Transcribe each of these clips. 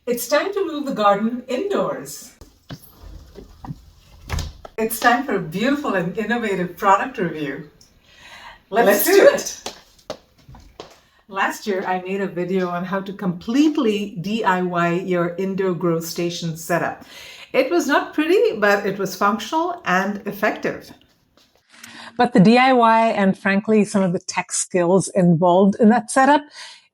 It's time to move the garden indoors. It's time for a beautiful and innovative product review. Let's do it. Last year, I made a video on how to completely DIY your indoor grow station setup. It was not pretty, but it was functional and effective. But the DIY and frankly, some of the tech skills involved in that setup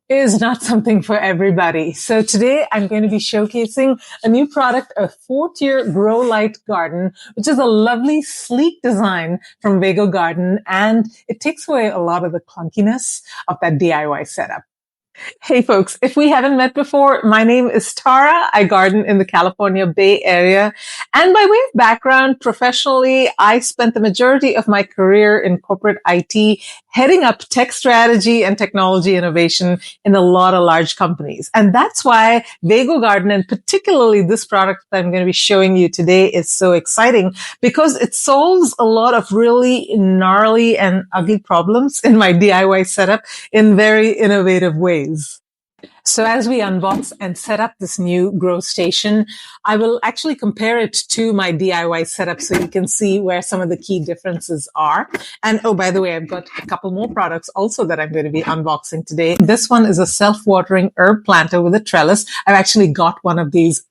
is not something for everybody. So today I'm going to be showcasing a new product, a 4-tier grow light garden, which is a lovely, sleek design from Vego Garden. And it takes away a lot of the clunkiness of that DIY setup. Hey folks, if we haven't met before, my name is Tara. I garden in the California Bay Area. And by way of background, professionally, I spent the majority of my career in corporate IT, heading up tech strategy and technology innovation in a lot of large companies. And that's why Vego Garden, and particularly this product that I'm going to be showing you today, is so exciting because it solves a lot of really gnarly and ugly problems in my DIY setup in very innovative ways. So as we unbox and set up this new grow station, I will actually compare it to my DIY setup so you can see where some of the key differences are. And oh, by the way, I've got a couple more products also that I'm going to be unboxing today. This one is a self-watering herb planter with a trellis. I've actually got one of these.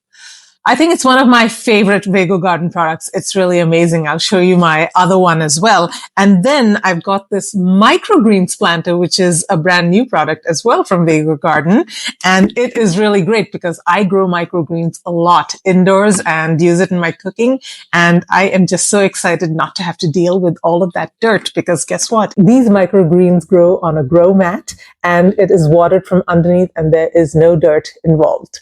I think it's one of my favorite Vego Garden products. It's really amazing. I'll show you my other one as well. And then I've got this Microgreens planter, which is a brand new product as well from Vego Garden. And it is really great because I grow microgreens a lot indoors and use it in my cooking. And I am just so excited not to have to deal with all of that dirt because guess what? These microgreens grow on a grow mat and it is watered from underneath and there is no dirt involved.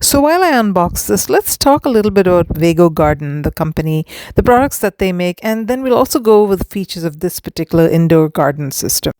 So while I unbox this, let's talk a little bit about Vego Garden, the company, the products that they make, and then we'll also go over the features of this particular indoor garden system.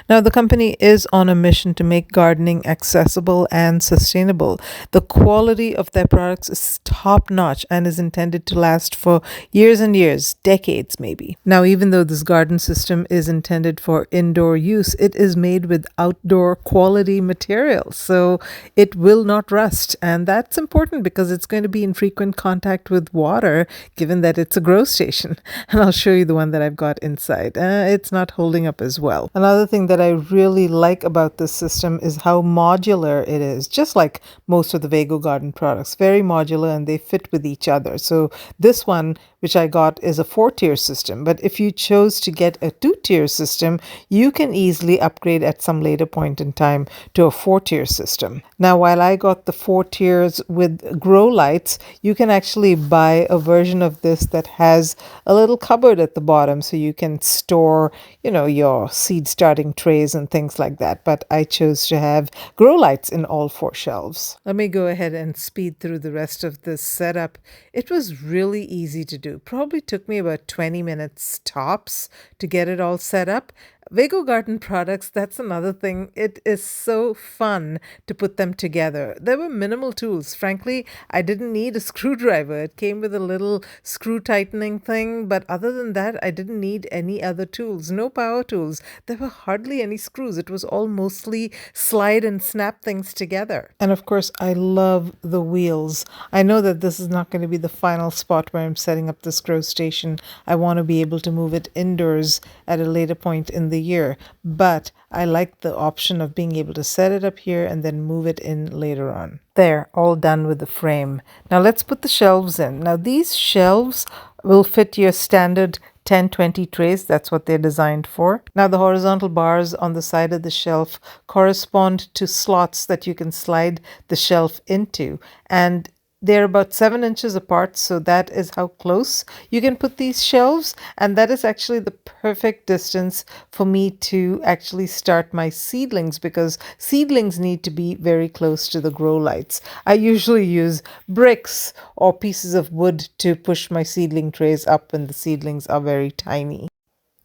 Now, the company is on a mission to make gardening accessible and sustainable. The quality of their products is top notch and is intended to last for years and years, decades maybe. Now, even though this garden system is intended for indoor use, it is made with outdoor quality materials, so it will not rust. And that's important because it's going to be in frequent contact with water, given that it's a grow station. And I'll show you the one that I've got inside. It's not holding up as well. Another thing that I really like about this system is how modular it is, just like most of the Vego Garden products. Very modular and they fit with each other. So this one, which I got, is a 4-tier system. But if you chose to get a 2-tier system, you can easily upgrade at some later point in time to a 4-tier system. Now, while I got the 4 tiers with grow lights, you can actually buy a version of this that has a little cupboard at the bottom so you can store, your seed starting trays and things like that. But I chose to have grow lights in all 4 shelves. Let me go ahead and speed through the rest of this setup. It was really easy to do. Probably took me about 20 minutes tops to get it all set up. Vego Garden products, that's another thing. It is so fun to put them together. There were minimal tools. Frankly, I didn't need a screwdriver. It came with a little screw tightening thing, but other than that, I didn't need any other tools. No power tools. There were hardly any screws. It was all mostly slide and snap things together. And of course, I love the wheels. I know that this is not going to be the final spot where I'm setting up this grow station. I want to be able to move it indoors at a later point in the year, but I like the option of being able to set it up here and then move it in later on. There, all done with the frame. Now let's put the shelves in. Now these shelves will fit your standard 10-20 trays. That's what they're designed for. Now the horizontal bars on the side of the shelf correspond to slots that you can slide the shelf into, and they're about 7 inches apart, so that is how close you can put these shelves. And that is actually the perfect distance for me to actually start my seedlings, because seedlings need to be very close to the grow lights. I usually use bricks or pieces of wood to push my seedling trays up when the seedlings are very tiny.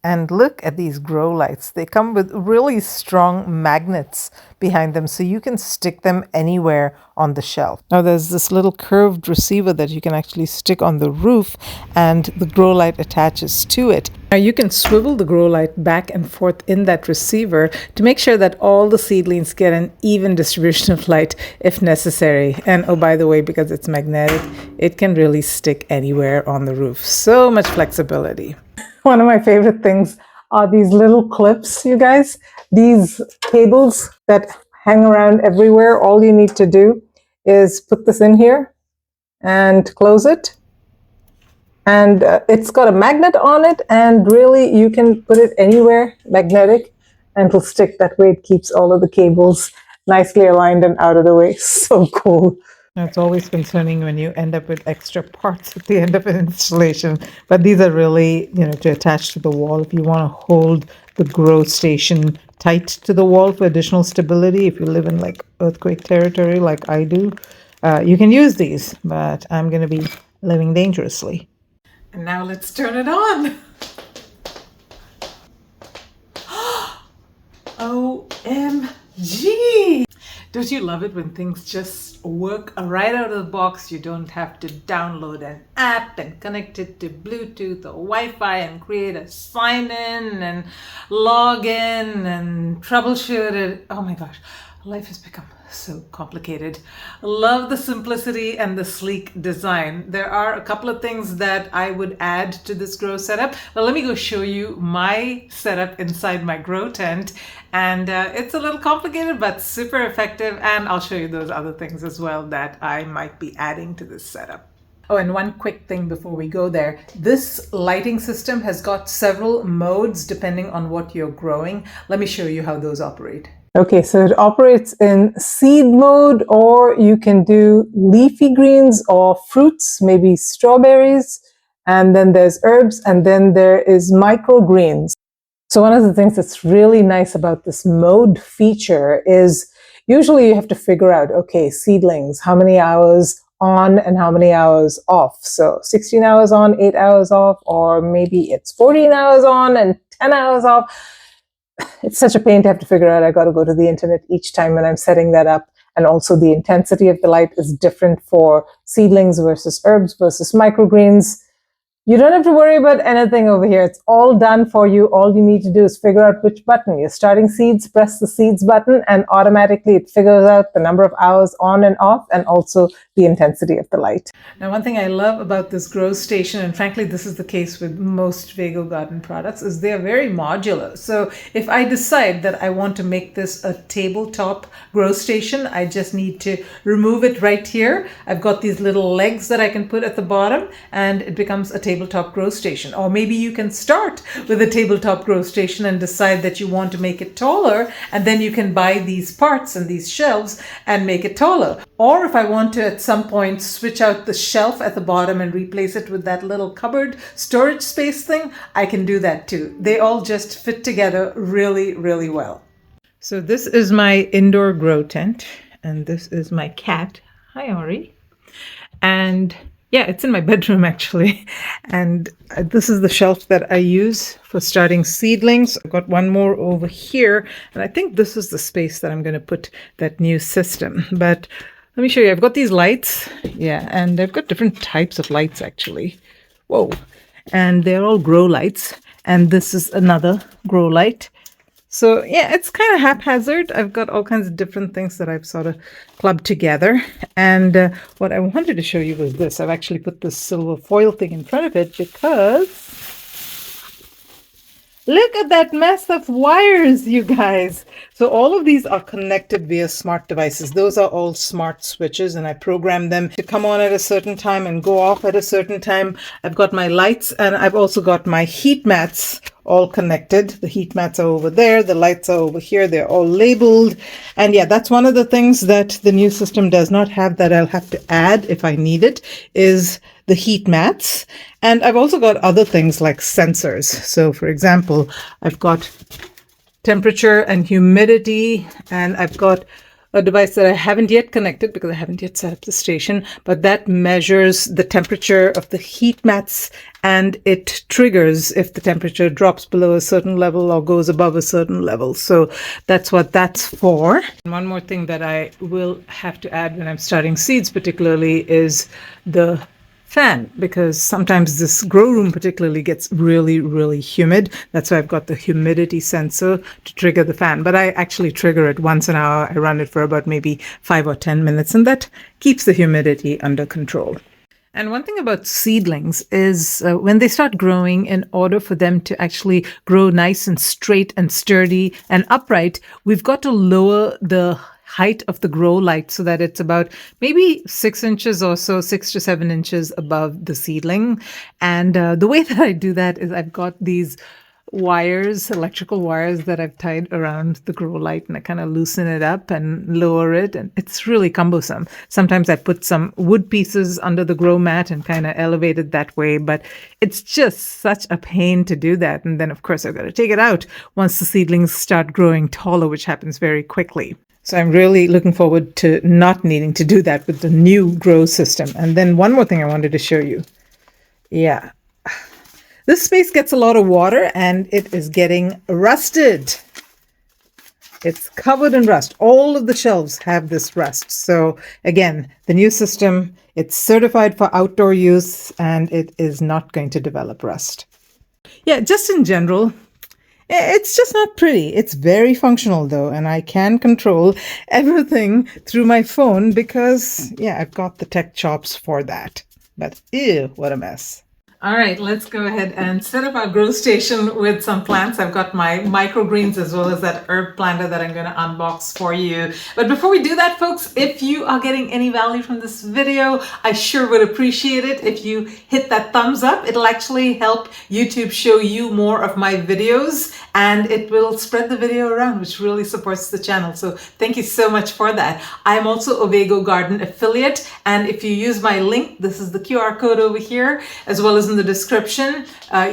And look at these grow lights. They come with really strong magnets behind them, so you can stick them anywhere on the shelf. Now there's this little curved receiver that you can actually stick on the roof, and the grow light attaches to it. Now you can swivel the grow light back and forth in that receiver to make sure that all the seedlings get an even distribution of light if necessary. And oh, by the way, because it's magnetic, it can really stick anywhere on the roof. So much flexibility. One of my favorite things are these little clips, you guys. These cables that hang around everywhere. All you need to do is put this in here and close it. And it's got a magnet on it, and really you can put it anywhere, magnetic, and it'll stick. That way it keeps all of the cables nicely aligned and out of the way. So cool. Now, it's always concerning when you end up with extra parts at the end of an installation, but these are really, to attach to the wall if you want to hold the grow station tight to the wall for additional stability. If you live in like earthquake territory like I do, you can use these, but I'm going to be living dangerously. And now let's turn it on. OMG! Don't you love it when things just work right out of the box? You don't have to download an app and connect it to Bluetooth or Wi-Fi and create a sign-in and log in and troubleshoot it. Oh my gosh, life has become so complicated. Love the simplicity and the sleek design. There are a couple of things that I would add to this grow setup. Well, let me go show you my setup inside my grow tent. And it's a little complicated, but super effective. And I'll show you those other things as well that I might be adding to this setup. Oh, and one quick thing before we go there. This lighting system has got several modes depending on what you're growing. Let me show you how those operate. Okay, so it operates in seed mode, or you can do leafy greens or fruits, maybe strawberries, and then there's herbs, and then there is microgreens. So one of the things that's really nice about this mode feature is usually you have to figure out, okay, seedlings, how many hours on and how many hours off. So 16 hours on, 8 hours off, or maybe it's 14 hours on and 10 hours off. It's such a pain to have to figure out. I got to go to the internet each time when I'm setting that up. And also the intensity of the light is different for seedlings versus herbs versus microgreens. You don't have to worry about anything over here. It's all done for you. All you need to do is figure out which button. You're starting seeds, press the seeds button, and automatically it figures out the number of hours on and off, and also the intensity of the light. Now, one thing I love about this grow station, and frankly, this is the case with most Vego Garden products, is they're very modular. So if I decide that I want to make this a tabletop grow station, I just need to remove it right here. I've got these little legs that I can put at the bottom, and it becomes a tabletop grow station. Or maybe you can start with a tabletop grow station and decide that you want to make it taller, and then you can buy these parts and these shelves and make it taller. Or if I want to at some point switch out the shelf at the bottom and replace it with that little cupboard storage space thing, I can do that too. They all just fit together really, really well. So this is my indoor grow tent, and this is my cat. Hi, Ari. And yeah, it's in my bedroom actually. And this is the shelf that I use for starting seedlings. I've got one more over here, and I think this is the space that I'm going to put that new system. But let me show you. I've got these lights. Yeah, and I've got different types of lights actually. Whoa. And they're all grow lights. And this is another grow light. So yeah, it's kind of haphazard. I've got all kinds of different things that I've sort of clubbed together. And what I wanted to show you was this. I've actually put this silver foil thing in front of it because look at that mess of wires, you guys. So all of these are connected via smart devices. Those are all smart switches, and I program them to come on at a certain time and go off at a certain time. I've got my lights, and I've also got my heat mats all connected. The heat mats are over there. The lights are over here. They're all labeled. And yeah, that's one of the things that the new system does not have that I'll have to add if I need it, is the heat mats. And I've also got other things like sensors. So for example, I've got temperature and humidity, and I've got a device that I haven't yet connected because I haven't yet set up the station, but that measures the temperature of the heat mats and it triggers if the temperature drops below a certain level or goes above a certain level. So that's what that's for. And one more thing that I will have to add when I'm starting seeds particularly is the fan, because sometimes this grow room particularly gets really, really humid. That's why I've got the humidity sensor to trigger the fan. But I actually trigger it once an hour. I run it for about maybe 5 or 10 minutes, and that keeps the humidity under control. And one thing about seedlings is when they start growing, in order for them to actually grow nice and straight and sturdy and upright, we've got to lower the height of the grow light so that it's about maybe 6 inches or so, 6 to 7 inches above the seedling. And the way that I do that is I've got these wires, electrical wires that I've tied around the grow light, and I kind of loosen it up and lower it, and it's really cumbersome. Sometimes I put some wood pieces under the grow mat and kind of elevate it that way, but it's just such a pain to do that. And then of course I've got to take it out once the seedlings start growing taller, which happens very quickly. So I'm really looking forward to not needing to do that with the new grow system. And then one more thing I wanted to show you. Yeah. This space gets a lot of water and it is getting rusted. It's covered in rust. All of the shelves have this rust. So again, the new system, it's certified for outdoor use and it is not going to develop rust. Yeah, just in general, it's just not pretty. It's very functional though, and I can control everything through my phone because, yeah, I've got the tech chops for that. But ew, what a mess. All right, let's go ahead and set up our grow station with some plants. I've got my microgreens as well as that herb planter that I'm going to unbox for you. But before we do that, folks, if you are getting any value from this video, I sure would appreciate it if you hit that thumbs up. It'll actually help YouTube show you more of my videos and it will spread the video around, which really supports the channel. So thank you so much for that. I'm also a Vego Garden affiliate, and if you use my link, this is the QR code over here, as well as in the description,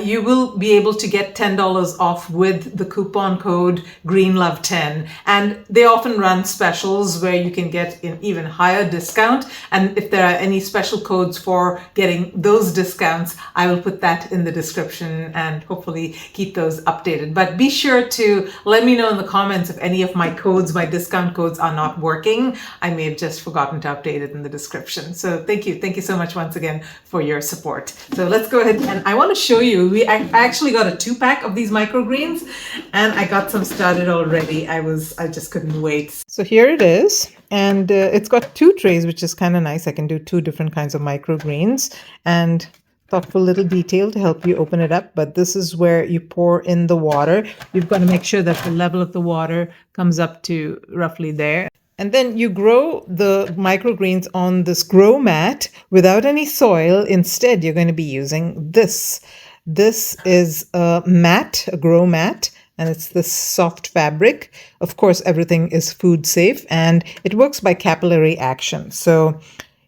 you will be able to get $10 off with the coupon code GREENLOVE10. And they often run specials where you can get an even higher discount. And if there are any special codes for getting those discounts, I will put that in the description and hopefully keep those updated. But be sure to let me know in the comments if any of my codes, my discount codes, are not working. I may have just forgotten to update it in the description. So thank you. Thank you so much once again for your support. So let's go ahead, and I want to show you, I actually got a 2-pack of these microgreens and I got some started already. I just couldn't wait. So here it is, and it's got 2 trays, which is kind of nice. I can do 2 different kinds of microgreens, and thoughtful little detail to help you open it up. But this is where you pour in the water. You've got to make sure that the level of the water comes up to roughly there. And then you grow the microgreens on this grow mat without any soil. Instead, you're going to be using this. This is a mat, a grow mat, and it's this soft fabric. Of course, everything is food safe, and it works by capillary action. So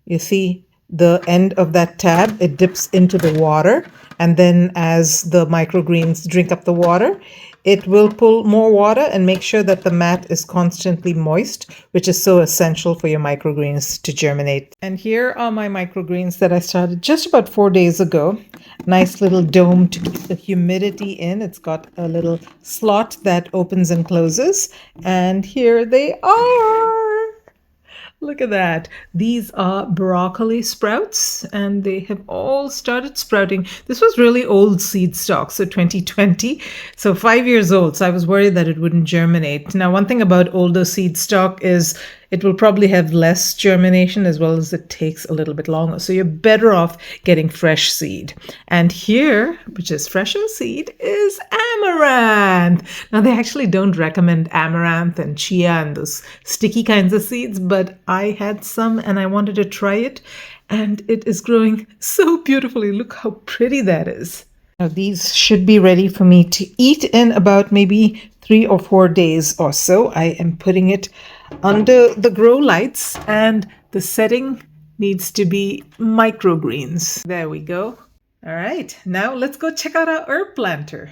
you see the end of that tab, it dips into the water, and then as the microgreens drink up the water, it will pull more water and make sure that the mat is constantly moist, which is so essential for your microgreens to germinate. And here are my microgreens that I started just about 4 days ago. Nice little dome to keep the humidity in. It's got a little slot that opens and closes. And here they are. Look at that. These are broccoli sprouts, and they have all started sprouting. This was really old seed stock, so 2020, so 5 years old. So I was worried that it wouldn't germinate. Now, one thing about older seed stock is it will probably have less germination, as well as it takes a little bit longer. So you're better off getting fresh seed. And here, which is fresher seed, is amaranth. Now, they actually don't recommend amaranth and chia and those sticky kinds of seeds, but I had some and I wanted to try it. And it is growing so beautifully. Look how pretty that is. Now, these should be ready for me to eat in about maybe 3 or 4 days or so. I am putting it under the grow lights, and the setting needs to be microgreens. There we go. All right, now let's go check out our herb planter.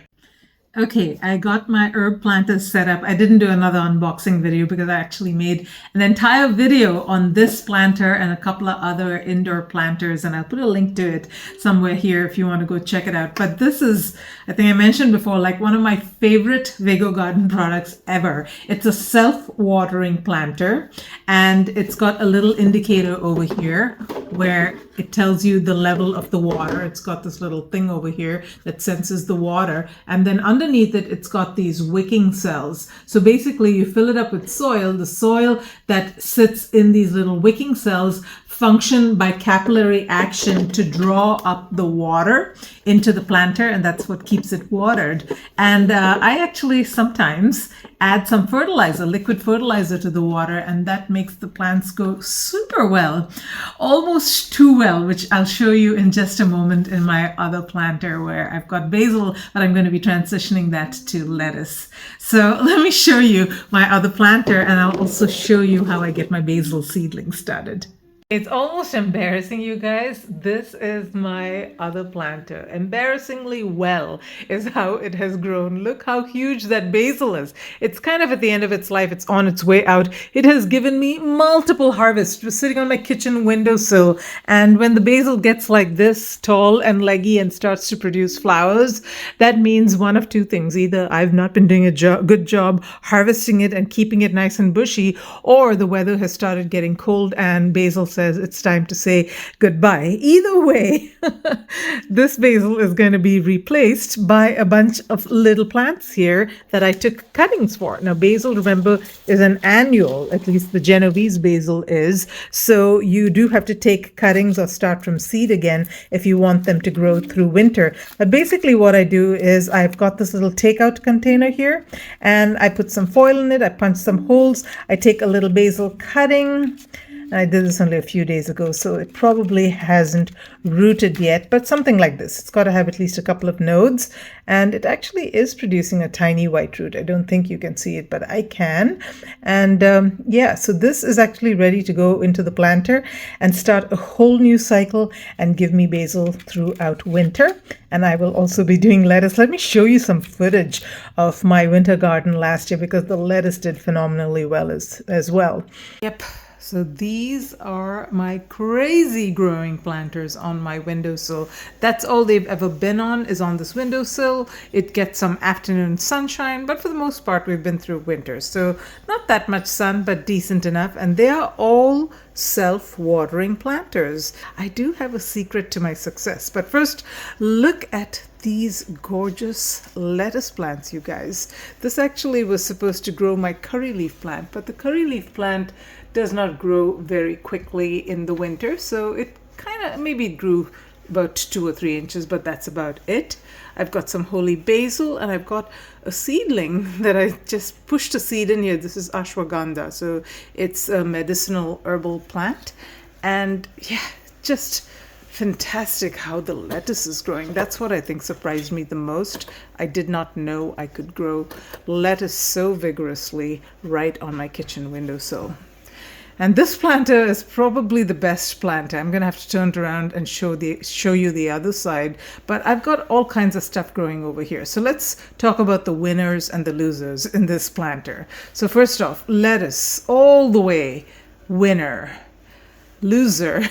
Okay, I got my herb planters set up. I didn't do another unboxing video because I actually made an entire video on this planter and a couple of other indoor planters, and I'll put a link to it somewhere here if you want to go check it out. But this is, I think I mentioned before, like one of my favorite Vego Garden products ever. It's a self-watering planter, and it's got a little indicator over here where it tells you the level of the water. It's got this little thing over here that senses the water, and then underneath it, it's got these wicking cells. So basically you fill it up with soil. The soil that sits in these little wicking cells function by capillary action to draw up the water into the planter, and that's what keeps it watered. And I actually sometimes add some fertilizer, liquid fertilizer, to the water, and that makes the plants go super well, almost too well, which I'll show you in just a moment in my other planter where I've got basil, but I'm going to be transitioning that to lettuce. So let me show you my other planter, and I'll also show you how I get my basil seedling started. It's almost embarrassing, you guys. This is my other planter. Embarrassingly well is how it has grown. Look how huge that basil is. It's kind of at the end of its life. It's on its way out. It has given me multiple harvests. It was sitting on my kitchen windowsill. And when the basil gets like this tall and leggy and starts to produce flowers, that means one of two things. Either I've not been doing a good job harvesting it and keeping it nice and bushy, or the weather has started getting cold and basil says it's time to say goodbye. Either way, this basil is going to be replaced by a bunch of little plants here that I took cuttings for. Now, basil, remember, is an annual, at least the Genovese basil is. So you do have to take cuttings or start from seed again if you want them to grow through winter. But basically what I do is I've got this little takeout container here, and I put some foil in it. I punch some holes. I take a little basil cutting. I did this only a few days ago, so it probably hasn't rooted yet, but something like this. It's got to have at least a couple of nodes, and it actually is producing a tiny white root. I don't think you can see it, but I can. And yeah, so this is actually ready to go into the planter and start a whole new cycle and give me basil throughout winter. And I will also be doing lettuce. Let me show you some footage of my winter garden last year, because the lettuce did phenomenally well as well. Yep. So these are my crazy growing planters on my windowsill. That's all they've ever been on, is on this windowsill. It gets some afternoon sunshine, but for the most part we've been through winter. So not that much sun, but decent enough. And they are all self-watering planters. I do have a secret to my success, but first look at these gorgeous lettuce plants, you guys. This actually was supposed to grow my curry leaf plant, but the curry leaf plant does not grow very quickly in the winter, so it kind of, maybe it grew about 2 or 3 inches, but that's about it. I've got some holy basil, and I've got a seedling that I just pushed a seed in here. This is ashwagandha, so it's a medicinal herbal plant. And yeah, just fantastic how the lettuce is growing. That's what I think surprised me the most. I did not know I could grow lettuce so vigorously right on my kitchen windowsill. And this planter is probably the best planter. I'm going to have to turn it around and show you the other side. But I've got all kinds of stuff growing over here. So let's talk about the winners and the losers in this planter. So first off, lettuce, all the way, winner. Loser,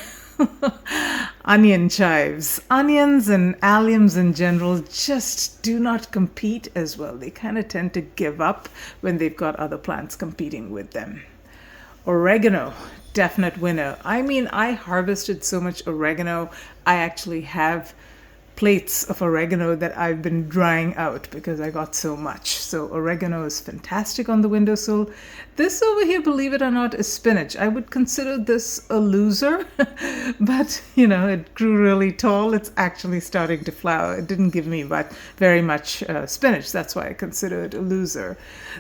onion chives. Onions and alliums in general just do not compete as well. They kind of tend to give up when they've got other plants competing with them. Oregano, definite winner. I mean, I harvested so much oregano. I actually have plates of oregano that I've been drying out because I got so much. So oregano is fantastic on the windowsill. This over here, believe it or not, is spinach. I would consider this a loser, but you know, it grew really tall. It's actually starting to flower. It didn't give me very much spinach. That's why I consider it a loser.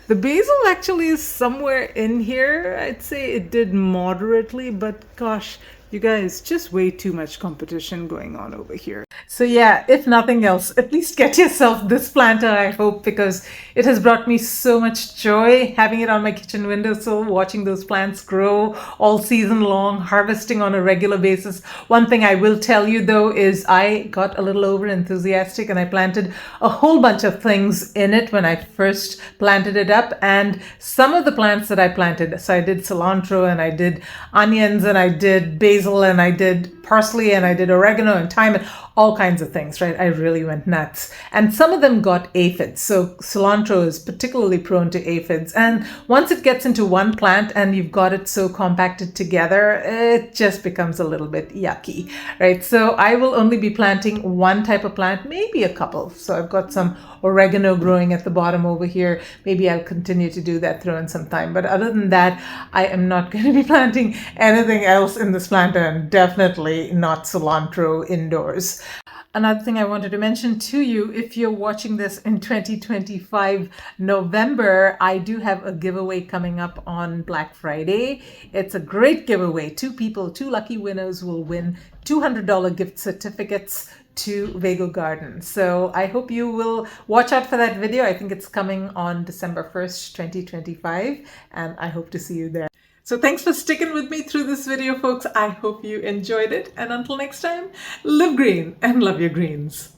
The basil actually is somewhere in here. I'd say it did moderately, but gosh, You guys, just way too much competition going on over here. So yeah, if nothing else, at least get yourself this planter, I hope, because it has brought me so much joy having it on my kitchen windowsill, watching those plants grow all season long, harvesting on a regular basis. One thing I will tell you though is I got a little over enthusiastic and I planted a whole bunch of things in it when I first planted it up. And some of the plants that I planted, so I did cilantro and I did onions and I did basil and I did parsley and I did oregano and thyme and all kinds of things, right? I really went nuts. And some of them got aphids. So cilantro is particularly prone to aphids. And once it gets into one plant and you've got it so compacted together, it just becomes a little bit yucky, right? So I will only be planting one type of plant, maybe a couple. So I've got some oregano growing at the bottom over here. Maybe I'll continue to do that, throw in some thyme. But other than that, I am not going to be planting anything else in this planter, and definitely not cilantro indoors. Another thing I wanted to mention to you, if you're watching this in 2025 November, I do have a giveaway coming up on Black Friday. It's a great giveaway. Two lucky winners will win $200 gift certificates to Vego Garden. So I hope you will watch out for that video. I think it's coming on December 1st, 2025, and I hope to see you there. So thanks for sticking with me through this video, folks. I hope you enjoyed it. And until next time, live green and love your greens.